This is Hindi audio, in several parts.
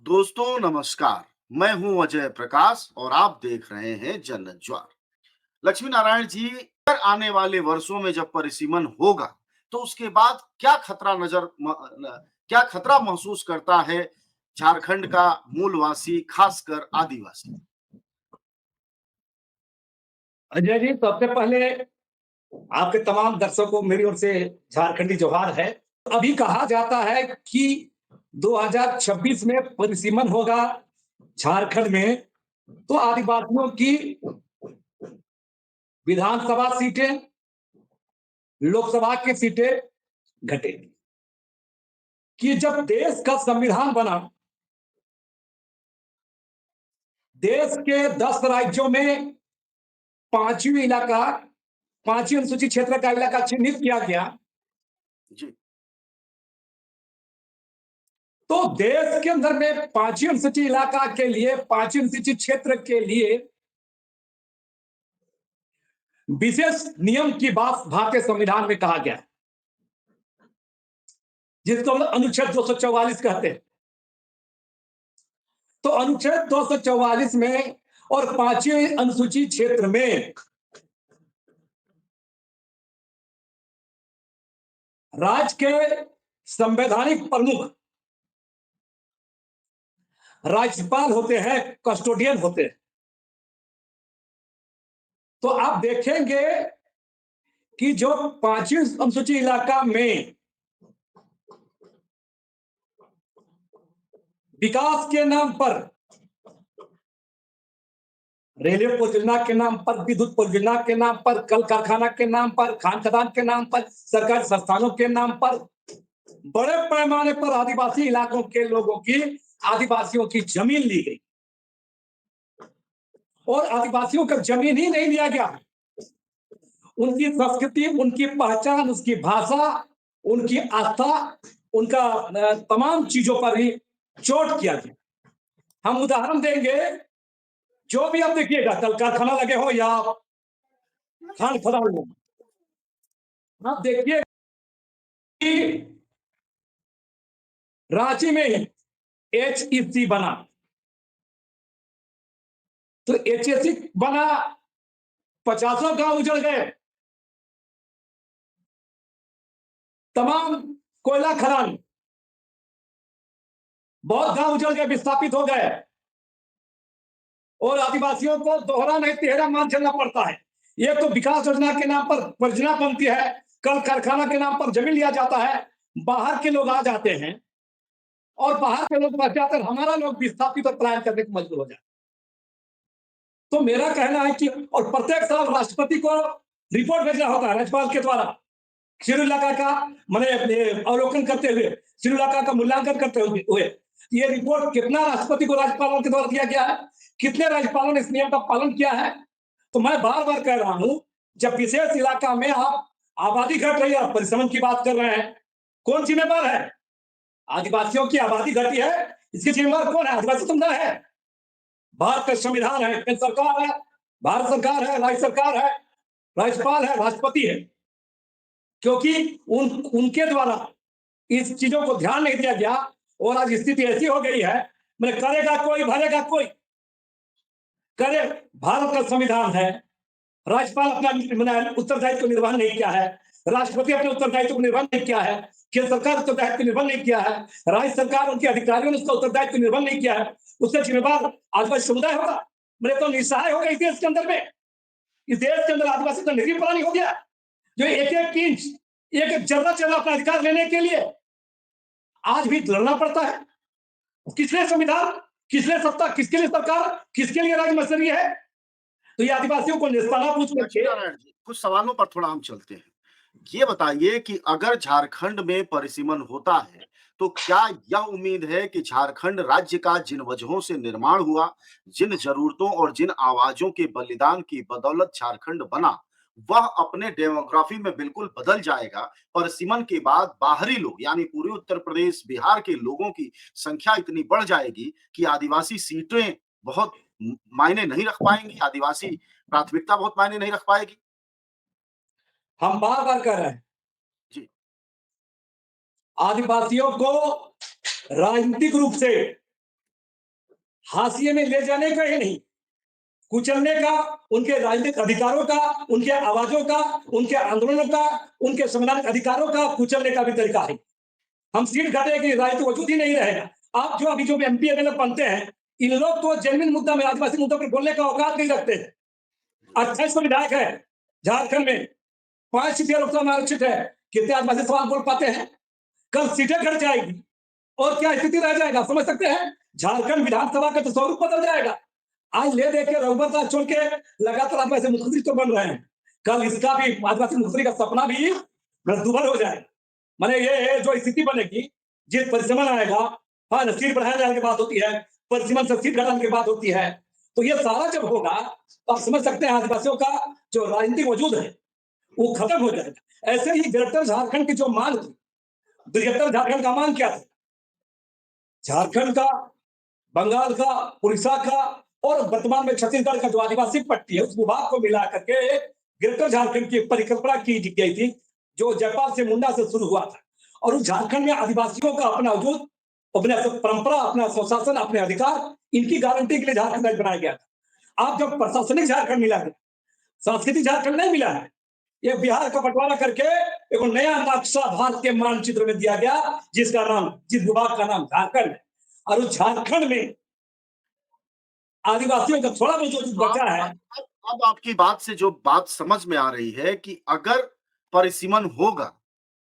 दोस्तों नमस्कार। मैं हूं अजय प्रकाश और आप देख रहे हैं जन्नत ज्वार। लक्ष्मी नारायण जी, अगर आने वाले वर्षों में जब परिसीमन होगा तो उसके बाद क्या खतरा महसूस करता है झारखंड का मूलवासी, खासकर आदिवासी? अजय जी, सबसे पहले आपके तमाम दर्शकों को मेरी ओर से झारखंडी जोहार है। अभी कहा जाता है कि 2026 में परिसीमन होगा झारखंड में, तो आदिवासियों की विधानसभा सीटें, लोकसभा की सीटें घटेगी। कि जब देश का संविधान बना, देश के 10 राज्यों में पांचवी इलाका, पांचवी अनुसूचित क्षेत्र का इलाका चिन्हित किया गया। जी। तो देश के अंदर में पांचवी अनुसूचित इलाका के लिए, पांचवी अनुसूचित क्षेत्र के लिए विशेष नियम की बात भारतीय संविधान में कहा गया है, जिसको हम अनुच्छेद 244 कहते हैं। तो अनुच्छेद 244 में और पांचवी अनुसूचित क्षेत्र में राज्य के संवैधानिक प्रमुख राज्यपाल होते हैं, कस्टोडियन होते हैं। तो आप देखेंगे कि जो पांचवी अनुसूचित इलाका में विकास के नाम पर, रेलवे परियोजना के नाम पर, विद्युत परियोजना के नाम पर, कल कारखाना के नाम पर, खान खदान के नाम पर, सरकारी संस्थानों के नाम पर बड़े पैमाने पर आदिवासी इलाकों के लोगों की, आदिवासियों की जमीन ली गई। और आदिवासियों का जमीन ही नहीं लिया गया, उनकी संस्कृति, उनकी पहचान, उसकी भाषा, उनकी आस्था, उनका तमाम चीजों पर ही चोट किया गया। हम उदाहरण देंगे, जो भी आप देखिएगा, कल कारखाना लगे हो या खान खदान हो, आप देखिए कि रांची में एचईसी बना। तो एचईसी बना, 50 गांव उजड़ गए, तमाम कोयला खदान, बहुत गांव उजड़ गए, विस्थापित हो गए, और आदिवासियों को दोहरा नहीं तिहरा मान झेलना पड़ता है। ये तो विकास योजना के नाम पर परियोजना बनती है, कल कारखाना के नाम पर जमीन लिया जाता है, बाहर के लोग आ जाते हैं, और बाहर के लोग बच जाते हैं, हमारा लोग विस्थापित और पलायन करने को मजबूर हो जाते। तो मेरा कहना है कि और प्रत्येक साल राष्ट्रपति को रिपोर्ट भेजना होता है राज्यपाल के द्वारा, सिरू इलाका का मैंने अवलोकन करते हुए, सिरू इलाका का मूल्यांकन करते हुए ये रिपोर्ट कितना राष्ट्रपति को राज्यपालों के द्वारा दिया गया है, कितने राज्यपालों ने इस नियम का पालन किया है। तो मैं बार बार कह रहा हूं, जब विशेष इलाका में आप आबादी घट रही है, परिश्रम की बात कर रहे हैं, कौन जिम्मेवार है? आदिवासियों की आबादी घटी है, इसकी जिम्मेवार कौन है? आदिवासी समुदाय है। भारत का संविधान है, केंद्र सरकार है, भारत सरकार है, राज्य सरकार है, राज्यपाल है, राष्ट्रपति है। क्योंकि उनके द्वारा इस चीजों को ध्यान नहीं दिया गया, और आज स्थिति ऐसी हो गई है, मैंने करेगा कोई भरेगा कोई। करे, भारत का संविधान है, राज्यपाल अपना उत्तरदायित्व को निर्वहन नहीं किया है, राष्ट्रपति अपने उत्तरदायित्व को निर्वहन नहीं किया है, केंद्र सरकार उत्तरदायित्व को निर्वहन नहीं किया है, राज्य सरकार उनके अधिकारियों ने उसका उत्तरदायित्व निर्वहन नहीं किया है, उससे जिम्मेवार आदिवासी समुदाय होगा। मेरे तो निस्सहाय हो गए इस देश के अंदर में। इस देश के अंदर आदिवासी तो निरीह प्राणी हो गया, जो एक एक इंच, एक एक जर्रा जर्रा अपना अधिकार लेने के लिए आज भी लड़ना पड़ता है। किसने संविधान, किसने सत्ता, किसके लिए सरकार, किसके लिए राज्य मसरी है? तो ये आदिवासियों को निस्ताना पूछ लक्ष्मी करके। नारायण जी, कुछ सवालों पर थोड़ा हम चलते हैं। ये बताइए कि अगर झारखंड में परिसीमन होता है, तो क्या यह उम्मीद है कि झारखंड राज्य का जिन वजहों से निर्माण हुआ, जिन ज़रूरतों और जिन आवाज़ों के बलिदान की बदौलत झारखंड बना, वह अपने डेमोग्राफी में बिल्कुल बदल जाएगा? परिसीमन के बाद बाहरी लोग यानी पूर्वी उत्तर प्रदेश, बिहार के लोगों की संख्या इतनी बढ़ जाएगी कि आदिवासी सीटें बहुत मायने नहीं रख पाएँगी, आदिवासी प्राथमिकता बहुत मायने नहीं रख पाएगी? हम बार बार कह रहे हैं, जी। आदिवासियों को राजनीतिक रूप से हाशिए में ले जाने का ही नहीं, कुचलने का, उनके राजनीतिक अधिकारों का, उनके आवाजों का, उनके आंदोलनों का, उनके संवैधानिक अधिकारों का कुचलने का भी तरीका है। हम सीट घटेगी, राजनीति वजूद ही नहीं रहेगा। आप जो अभी जो एमपी एमएलए बनते हैं, इन लोग तो जेन्युइन मुद्दा में, आदिवासी मुद्दों पर बोलने का औकात नहीं रखते। 28 विधायक है झारखंड में, 5 सीटें लोकसभा में आरक्षित है, कितने आदिवासी सवाल बोल पाते हैं? कल सीटें घट जाएगी और क्या स्थिति रह जाएगा, समझ सकते हैं? झारखंड विधानसभा का तो स्वरूप बदल जाएगा। आज ले देखे रघुबर छोड़ के लगातार आदिवासी मुख्यमंत्री तो बन रहे हैं, कल इसका भी आदिवासी मुख्यमंत्री का सपना भी दुभर हो जाएगा। माने ये जो स्थिति बनेगी, जिस परिसमन आएगा, हाँ सीट बढ़ाने जाने की बात होती है, परिसमन से सीट घटाने की बात होती है, तो ये सारा जब होगा तो आप समझ सकते हैं आदिवासियों का जो राजनीतिक वजूद है वो खत्म हो जाएगा। ऐसे ही ग्रेटर झारखंड की जो मांग थी, बृहत्तर झारखंड का मांग क्या था? झारखंड का, बंगाल का, उड़ीसा का और वर्तमान में छत्तीसगढ़ का जो आदिवासी पट्टी है, उस भूभाग को मिला करके ग्रेटर झारखंड की परिकल्पना की गई थी, जो जयपाल से मुंडा से शुरू हुआ था। और उस झारखंड में आदिवासियों का अपना वजूद, अपने परंपरा, अपना स्वशासन, अपने अधिकार, इनकी गारंटी के लिए झारखंड राज्य बनाया गया था। आप जब प्रशासनिक झारखंड मिला है, सांस्कृतिक झारखंड नहीं मिला है, ये बिहार का बंटवारा करके एक नया नक्शा भारत के मानचित्र में दिया गया, जिसका नाम, जिस विभाग का नाम झारखंड है। और उस झारखंड में आदिवासियों का थोड़ा बहुत जो बचा है। अब आपकी बात से जो बात समझ में आ रही है कि अगर परिसीमन होगा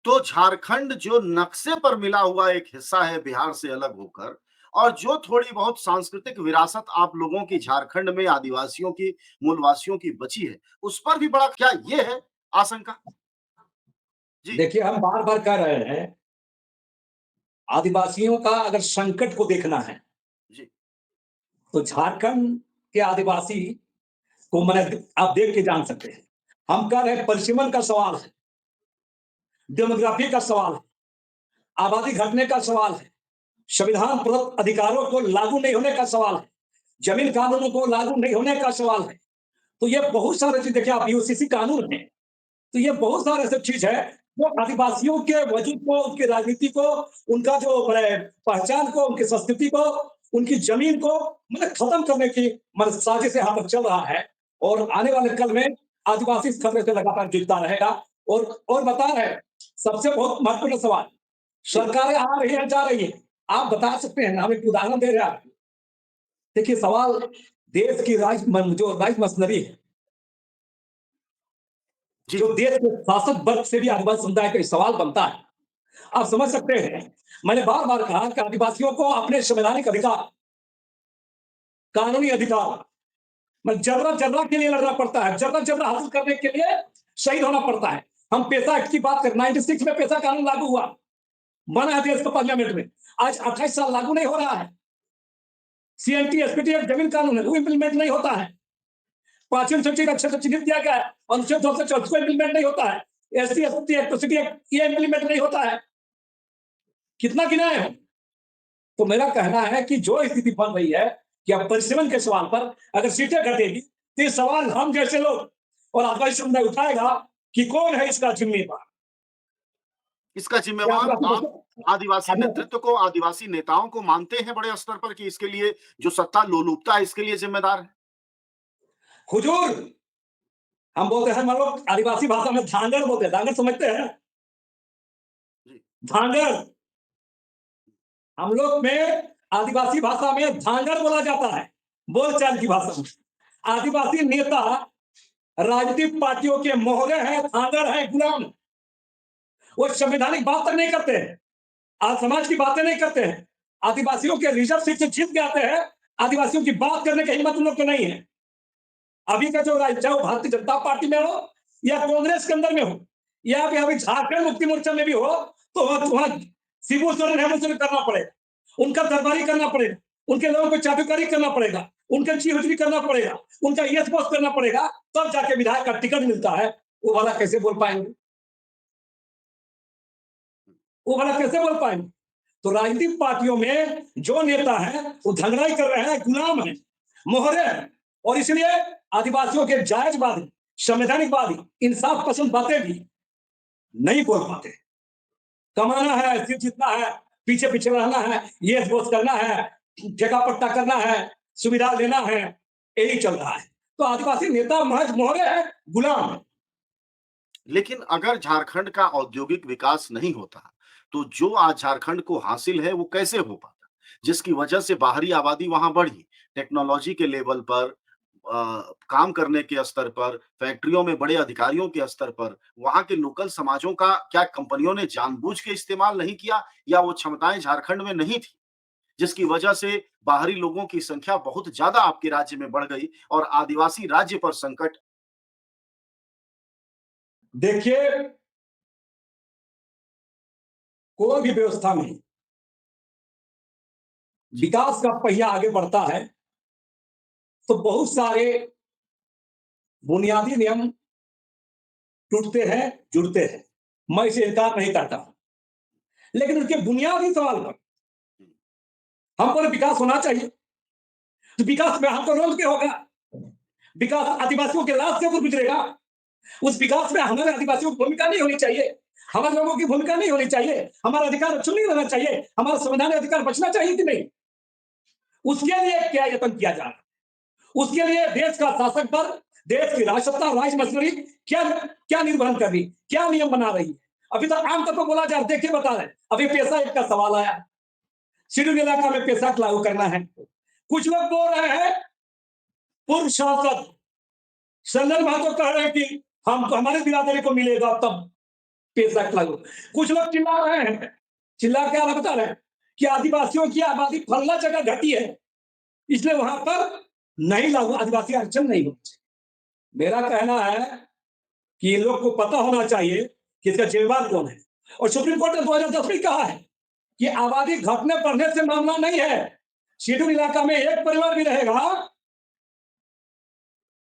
तो झारखंड जो नक्शे पर मिला हुआ एक हिस्सा है बिहार से अलग होकर, और जो थोड़ी बहुत सांस्कृतिक विरासत आप लोगों की झारखंड में आदिवासियों की, मूलवासियों की बची है, उस पर भी बड़ा, क्या ये है आशंका? जी। देखिए, हम बार बार कह रहे हैं, आदिवासियों का अगर संकट को देखना है जी। तो झारखंड के आदिवासी को मैंने आप देख के जान सकते हैं। हम कह रहे हैं परिसीमन का सवाल है, डेमोग्राफी का सवाल है, आबादी घटने का सवाल है, संविधान प्रदत्त अधिकारों को लागू नहीं होने का सवाल है, जमीन कानूनों को लागू नहीं होने का सवाल है। तो ये बहुत सारे चीज, देखिए आप यूसीसी कानून है, तो ये बहुत सारे ऐसे चीज है जो आदिवासियों के वजूद को, उनकी राजनीति को, उनका जो पहचान को, उनकी संस्कृति को, उनकी जमीन को मतलब खत्म करने की मतलब साजिश यहाँ पर चल रहा है। और आने वाले कल में आदिवासी इस खतरे से लगातार जूझता रहेगा। और बता रहे हैं, सबसे बहुत महत्वपूर्ण सवाल, सरकारें आ रही है, जा रही है, आप बता सकते हैं, हम एक उदाहरण दे रहे हैं आपको। देखिए सवाल देश की जो राइस मशीनरी है, जी। जो देश के शासक वर्ग से भी आदिवासी समुदाय का सवाल बनता है। आप समझ सकते हैं, मैंने बार बार कहा कि आदिवासियों को अपने संवैधानिक अधिकार, कानूनी अधिकार, जर्रा जर्रा के लिए लड़ना पड़ता है, जर्रा जर्रा हासिल करने के लिए शहीद होना पड़ता है। हम पेशा एक्ट की बात करें, 96 में पेशा कानून लागू हुआ, बना है देश का पार्लियामेंट में, आज 28 साल लागू नहीं हो रहा है। सीएनटी एसपीटी एक जमीन कानून है, वो इंप्लीमेंट नहीं होता है। 5वीं अनुसूची अक्षर से चिन्हित किया गया है, अनुच्छेद 234 को इंप्लीमेंट नहीं होता है। एससी एसटी एट्रोसिटी एक्ट ये इंप्लीमेंट नहीं होता है। कितना गिनाए हम? तो मेरा कहना है कि जो स्थिति बन रही है कि अब परिसीमन के सवाल पर अगर सीटें घटेगी तो ये सवाल हम जैसे लोग और आदिवासी समुदाय उठाएगा कि कौन है इसका जिम्मेदार। इसका क्या जिम्मेवार आप आदिवासी नेतृत्व को, आदिवासी नेताओं को मानते हैं बड़े स्तर पर कि इसके लिए जो सत्ता लोलुपता है इसके लिए जिम्मेदार है? हुजूर, हम बोलते हैं, मान लो आदिवासी भाषा में धांगर बोलते हैं, धांगर समझते हैं? जी। धांगर, हम लोग में आदिवासी भाषा में धांगर बोला जाता है, बोलचाल की भाषा में। आदिवासी नेता राजनीतिक पार्टियों के मोहरे हैं, धांगर हैं, गुलाम। वो संवैधानिक बात तक नहीं करते हैं, आज समाज की बातें नहीं करते हैं, आदिवासियों के रिजर्व सीट से जीत के आते हैं, आदिवासियों की बात करने की हिम्मत उन लोग को नहीं है। अभी का जो चाहे वो भारतीय जनता पार्टी में हो या कांग्रेस के अंदर में हो या फिर अभी झारखंड मुक्ति मोर्चा में भी हो, तो वहां शिबू सोरेन हेमंत सोरेन करना पड़ेगा, उनका दरबारी करना पड़ेगा, उनके लोगों को चाटुकारी करना पड़ेगा, उनका चीहुचरी करना पड़ेगा, उनका यस बॉस करना पड़ेगा, तब जाके विधायक का टिकट मिलता है। वो वाला कैसे बोल पाएंगे? वो वाला कैसे बोल पाएंगे? तो राजनीतिक पार्टियों में जो नेता है वो धंगड़ाई कर रहे हैं, गुलाम है, मोहरे हैं। और इसलिए आदिवासियों के जायजवादी, संवैधानिकवादी, इंसाफ पसंद बातें भी नहीं बोल पाते। कमाना है, सिर जीतना है, पीछे पीछे रहना है, ये बोझ करना है, जगह पट्टा करना है, सुविधा लेना है, यही चल रहा है। तो आदिवासी नेता महज मोहरे हैं, गुलाम हैं। लेकिन अगर झारखंड का औद्योगिक विकास नहीं होता, तो जो आज झारखंड को हासिल है, वो कैसे हो पाता? जिसकी वजह से बाहरी आबादी वहाँ बढ़ी, टेक्नोलॉजी के लेवल पर काम करने के स्तर पर, फैक्ट्रियों में बड़े अधिकारियों के स्तर पर, वहाँ के लोकल समाजों का क्या कंपनियों ने जानबूझ के इस्तेमाल नहीं किया या वो क्षमताएँ झारखंड में नहीं थी? जिसकी वजह से बाहरी लोगों की संख्या बहुत ज़्यादा आपके राज्य में बढ़ गई और आदिवासी राज्य पर संकट। देखिए, कोई भी व्यवस्था में जी, विकास का पहिया आगे बढ़ता है, तो बहुत सारे बुनियादी नियम टूटते हैं, जुड़ते हैं। मैं इसे इनकार नहीं करता। लेकिन उसके बुनियादी सवाल पर हुँ, हमको तो विकास होना चाहिए। तो विकास में हमको रोल क्या होगा? विकास आदिवासियों के लाभ से ऊपर गुजरेगा। उस विकास में हमारे आदिवासियों की भूमिका नहीं होनी चाहिए। हमारे लोगों की भूमिका नहीं होनी चाहिए। हमारा अधिकार अक्षुण्ण नहीं रहना चाहिए। हमारा संवैधानिक अधिकार बचना चाहिए कि नहीं? उसके लिए क्या यत्न किया जा रहा है? उसके लिए देश का शासक बल, देश की राजसत्ता, राज मशीनरी क्या क्या निर्वहन कर रही, क्या नियम बना रही है? अभी तक आमतौर पर बोला जा रहा है, देखिए बता रहे हैं, अभी पेशा एक का सवाल आया, शेड्यूल इलाका में पेशा लागू करना है। कुछ लोग बोल रहे हैं, पूर्व सांसद संजय महतो कह रहे हैं कि हम हमारे बिरादरी को मिलेगा तब पेशा लागू। कुछ लोग चिल्ला रहे हैं, चिल्ला क्या बता रहे हैं कि आदिवासियों की आबादी फल्ला जगह घटी है, इसलिए वहां पर नहीं लागू, आदिवासी आरक्षण नहीं होना। मेरा कहना है कि इन लोग को पता होना चाहिए कि इसका जिम्मेवार कौन है। और सुप्रीम कोर्ट ने 2010 में कहा है कि आबादी घटने बढ़ने से मामला नहीं है। शेड्यूल इलाका में एक परिवार भी रहेगा,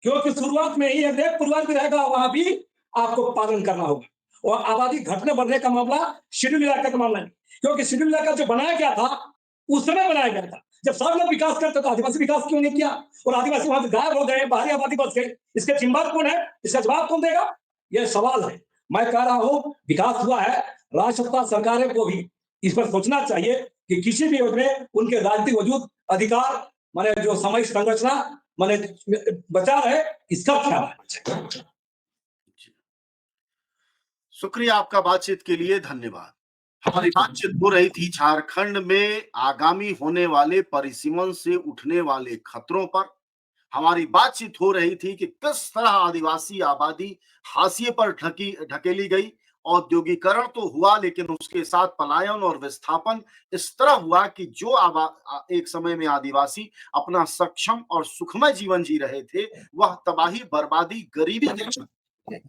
क्योंकि शुरुआत में ही एक परिवार भी रहेगा, वहां भी आपको पालन करना होगा। और आबादी घटने बढ़ने का मामला शेड्यूल इलाका का मामला नहीं, क्योंकि शेड्यूल इलाका जो बनाया गया था उस समय बनाया गया था जब सब लोग विकास करते, तो आदिवासी विकास क्यों नहीं किया? और आदिवासी वहां से गायब हो गए, बाहरी आबादी बच गई। इसके जिम्मेदार कौन है? इसका जवाब कौन देगा? यह सवाल है। मैं कह रहा हूं विकास हुआ है, राज सत्ता सरकारों को भी इस पर सोचना चाहिए कि किसी भी युग में उनके राजनीतिक वजूद, अधिकार, माने जो सामाजिक संरचना माने बचा रहे, इसका ख्याल रखना चाहिए। जी। शुक्रिया आपका बातचीत के लिए, धन्यवाद। हमारी बातचीत हो रही थी झारखंड में आगामी होने वाले परिसीमन से उठने वाले खतरों पर। हमारी बातचीत हो रही थी कि किस तरह आदिवासी आबादी हाशिए पर ढकेली गई। औद्योगिकरण तो हुआ, लेकिन उसके साथ पलायन और विस्थापन इस तरह हुआ कि जो एक समय में आदिवासी अपना सक्षम और सुखमय जीवन जी रहे थे, वह तबाही, बर्बादी, गरीबी के चलते।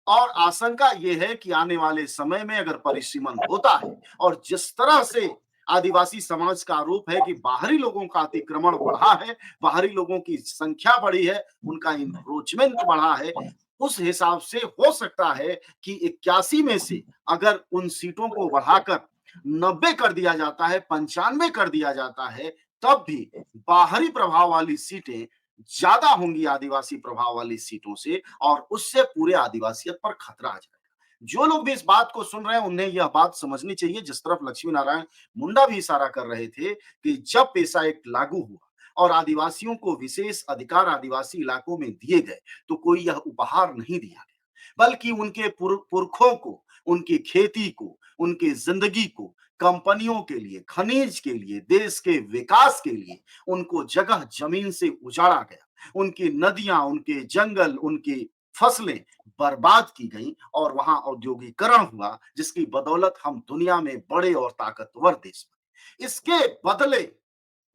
और आशंका ये है कि आने वाले समय में अगर परिसीमन होता है और जिस तरह से आदिवासी समाज का आरोप है कि बाहरी लोगों का अतिक्रमण बढ़ा है, बाहरी लोगों की संख्या बढ़ी है, उनका इंक्रोचमेंट बढ़ा है, उस हिसाब से हो सकता है कि 81 में से अगर उन सीटों को बढ़ाकर 90 कर दिया जाता है, 95 कर दिया जाता है, तब भी बाहरी प्रभाव वाली सीटें ज्यादा होंगी आदिवासी प्रभाव वाली सीटों से और उससे पूरे आदिवासियत पर खतरा आ जाएगा। जो लोग भी इस बात को सुन रहे हैं, उन्हें यह बात समझनी चाहिए, जिस तरफ लक्ष्मी नारायण मुंडा भी इशारा कर रहे थे कि जब पेशा एक्ट लागू हुआ और आदिवासियों को विशेष अधिकार आदिवासी इलाकों में दिए गए, तो कोई यह उपहार नहीं दिया गया, बल्कि उनके पुरखों को, उनकी खेती को, उनकी जिंदगी को कंपनियों के लिए, खनिज के लिए, देश के विकास के लिए उनको जगह जमीन से उजाड़ा गया। उनकी नदियां, उनके जंगल, उनकी फसलें बर्बाद की गईं और वहां औद्योगिकरण हुआ, जिसकी बदौलत हम दुनिया में बड़े और ताकतवर देश बने। इसके बदले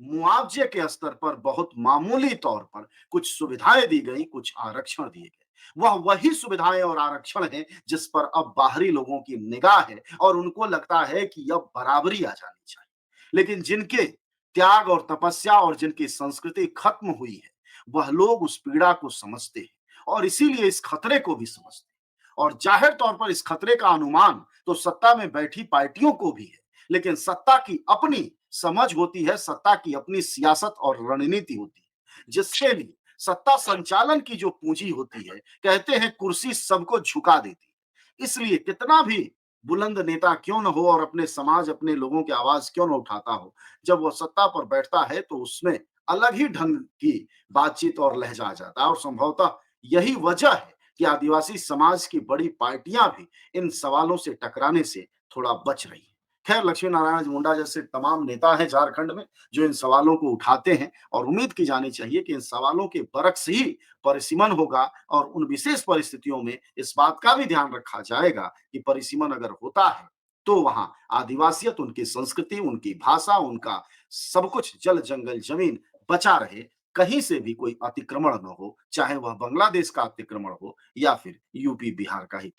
मुआवजे के स्तर पर बहुत मामूली तौर पर कुछ सुविधाएं दी गई, कुछ आरक्षण दिए गए। वह वही सुविधाएं और आरक्षण हैं जिस पर अब बाहरी लोगों की निगाह है और उनको लगता है कि अब बराबरी आ जानी चाहिए। लेकिन जिनके त्याग और तपस्या और जिनकी संस्कृति खत्म हुई है, वह लोग उस पीड़ा को समझते हैं और इसीलिए इस खतरे को भी समझते हैं। और जाहिर तौर पर इस खतरे का अनुमान तो सत्ता में बैठी पार्टियों को भी है, लेकिन सत्ता की अपनी समझ होती है, सत्ता की अपनी सियासत और रणनीति होती है, जिसके लिए सत्ता संचालन की जो पूंजी होती है, कहते हैं कुर्सी सबको झुका देती है। इसलिए कितना भी बुलंद नेता क्यों न हो और अपने समाज, अपने लोगों की आवाज़ क्यों न उठाता हो, जब वो सत्ता पर बैठता है तो उसमें अलग ही ढंग की बातचीत और लहज़ा आ जाता है और संभवतः यही वजह है कि आदिवासी समाज की बड़ी पार्टियाँ भी इन सवालों से टकराने से थोड़ा बच रही हैं। खैर लक्ष्मी नारायण मुंडा जैसे तमाम नेता हैं झारखंड में जो इन सवालों को उठाते हैं और उम्मीद की जानी चाहिए कि इन सवालों के बरक्स ही परिसीमन होगा और उन विशेष परिस्थितियों में इस बात का भी ध्यान रखा जाएगा कि परिसीमन अगर होता है तो वहां आदिवासियत, उनकी संस्कृति, उनकी भाषा, उनका सब कुछ जल जंगल जमीन बचा रहे, कहीं से भी कोई अतिक्रमण न हो, चाहे वह बांग्लादेश का अतिक्रमण हो या फिर यूपी बिहार का ही